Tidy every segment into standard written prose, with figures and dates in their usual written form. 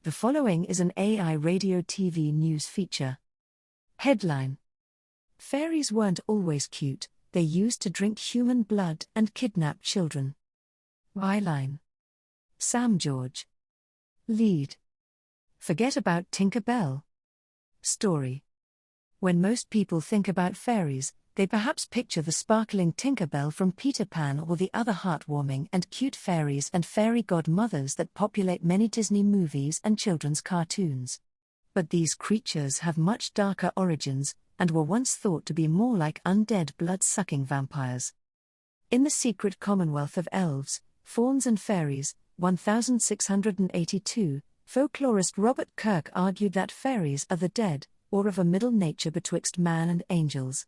The following is an AI radio TV news feature. Headline: Fairies weren't always cute, they used to drink human blood and kidnap children. Byline: Sam George. Lead: Forget about Tinker Bell. Story: When most people think about fairies, they perhaps picture the sparkling Tinker Bell from Peter Pan or the other heartwarming and cute fairies and fairy godmothers that populate many Disney movies and children's cartoons. But these creatures have much darker origins, and were once thought to be more like undead blood-sucking vampires. In The Secret Commonwealth of Elves, Fauns and Fairies, 1682, folklorist Robert Kirk argued that fairies are the dead, or of a middle nature betwixt man and angels.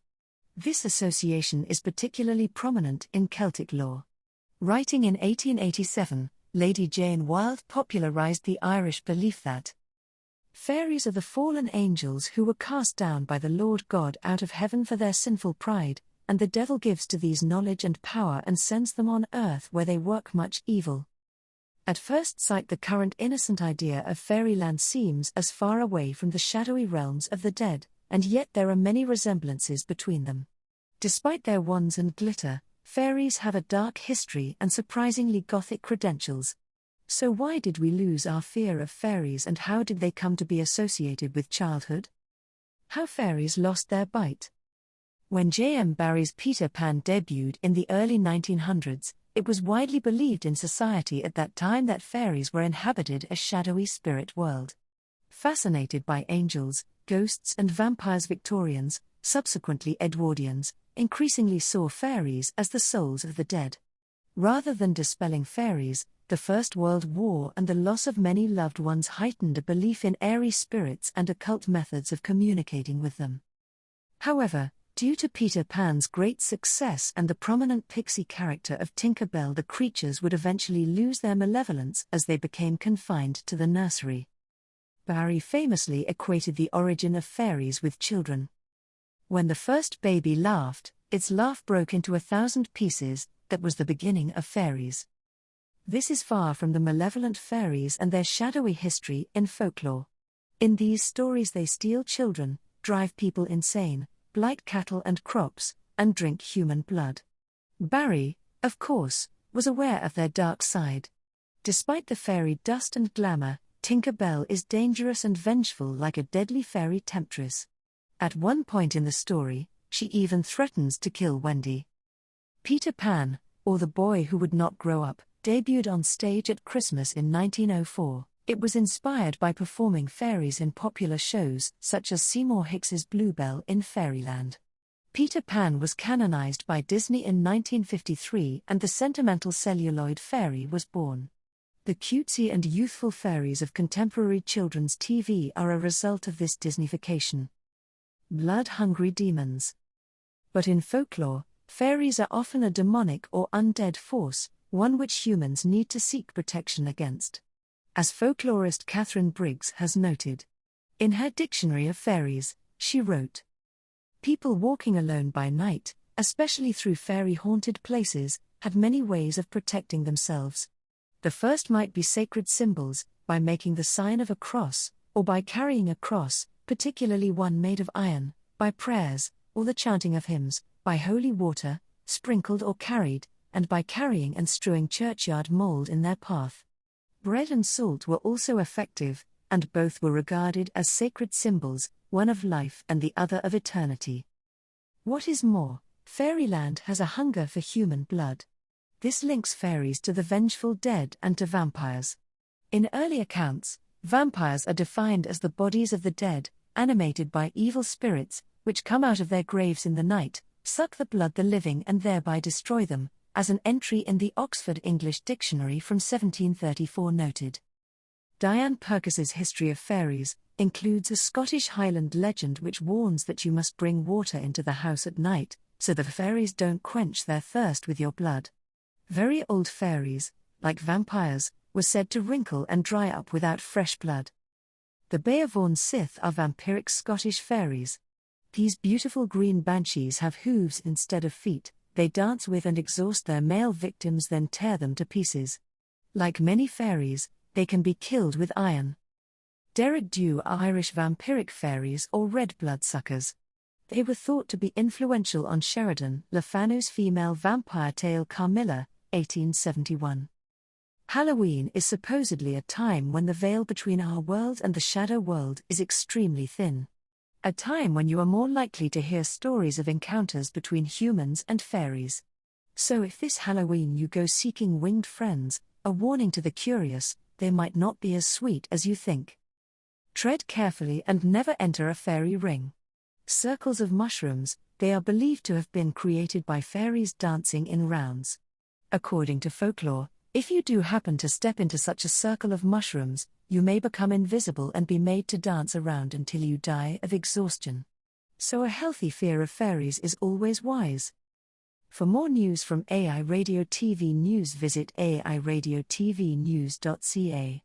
This association is particularly prominent in Celtic lore. Writing in 1887, Lady Jane Wilde popularized the Irish belief that fairies are the fallen angels who were cast down by the Lord God out of heaven for their sinful pride, and the devil gives to these knowledge and power and sends them on earth where they work much evil. At first sight, the current innocent idea of fairyland seems as far away from the shadowy realms of the dead, and yet there are many resemblances between them. Despite their wands and glitter, fairies have a dark history and surprisingly gothic credentials. So why did we lose our fear of fairies, and how did they come to be associated with childhood? How fairies lost their bite. When J.M. Barrie's Peter Pan debuted in the early 1900s, it was widely believed in society at that time that fairies were inhabited a shadowy spirit world. Fascinated by angels, ghosts and vampires, Victorians, subsequently Edwardians, increasingly saw fairies as the souls of the dead. Rather than dispelling fairies, the First World War and the loss of many loved ones heightened a belief in airy spirits and occult methods of communicating with them. However, due to Peter Pan's great success and the prominent pixie character of Tinker Bell, the creatures would eventually lose their malevolence as they became confined to the nursery. Barrie famously equated the origin of fairies with children. When the first baby laughed, its laugh broke into 1,000 pieces. That was the beginning of fairies. This is far from the malevolent fairies and their shadowy history in folklore. In these stories, they steal children, drive people insane, blight cattle and crops, and drink human blood. Barrie, of course, was aware of their dark side. Despite the fairy dust and glamour, Tinker Bell is dangerous and vengeful like a deadly fairy temptress. At one point in the story, she even threatens to kill Wendy. Peter Pan, or the Boy Who Would Not Grow Up, debuted on stage at Christmas in 1904. It was inspired by performing fairies in popular shows such as Seymour Hicks's Bluebell in Fairyland. Peter Pan was canonized by Disney in 1953, and the sentimental celluloid fairy was born. The cutesy and youthful fairies of contemporary children's TV are a result of this Disneyfication. Blood-hungry demons. But in folklore, fairies are often a demonic or undead force, one which humans need to seek protection against. As folklorist Catherine Briggs has noted. In her Dictionary of Fairies, she wrote, "People walking alone by night, especially through fairy-haunted places, have many ways of protecting themselves. The first might be sacred symbols, by making the sign of a cross, or by carrying a cross, particularly one made of iron, by prayers, or the chanting of hymns, by holy water, sprinkled or carried, and by carrying and strewing churchyard mold in their path. Bread and salt were also effective, and both were regarded as sacred symbols, one of life and the other of eternity. What is more, fairyland has a hunger for human blood. This links fairies to the vengeful dead and to vampires. In early accounts, vampires are defined as the bodies of the dead, animated by evil spirits, which come out of their graves in the night, suck the blood of the living and thereby destroy them, as an entry in the Oxford English Dictionary from 1734 noted. Diane Purkis's History of Fairies includes a Scottish Highland legend which warns that you must bring water into the house at night, so the fairies don't quench their thirst with your blood. Very old fairies, like vampires, were said to wrinkle and dry up without fresh blood. The Beavorn Sith are vampiric Scottish fairies. These beautiful green banshees have hooves instead of feet. They dance with and exhaust their male victims, then tear them to pieces. Like many fairies, they can be killed with iron. Derek Dew are Irish vampiric fairies or red bloodsuckers. They were thought to be influential on Sheridan Le Fanu's female vampire tale Carmilla, 1871. Halloween is supposedly a time when the veil between our world and the shadow world is extremely thin. A time when you are more likely to hear stories of encounters between humans and fairies. So if this Halloween you go seeking winged friends, a warning to the curious, they might not be as sweet as you think. Tread carefully and never enter a fairy ring. Circles of mushrooms, they are believed to have been created by fairies dancing in rounds. According to folklore, if you do happen to step into such a circle of mushrooms, you may become invisible and be made to dance around until you die of exhaustion. So a healthy fear of fairies is always wise. For more news from AI Radio TV News, visit airadiotvnews.ca.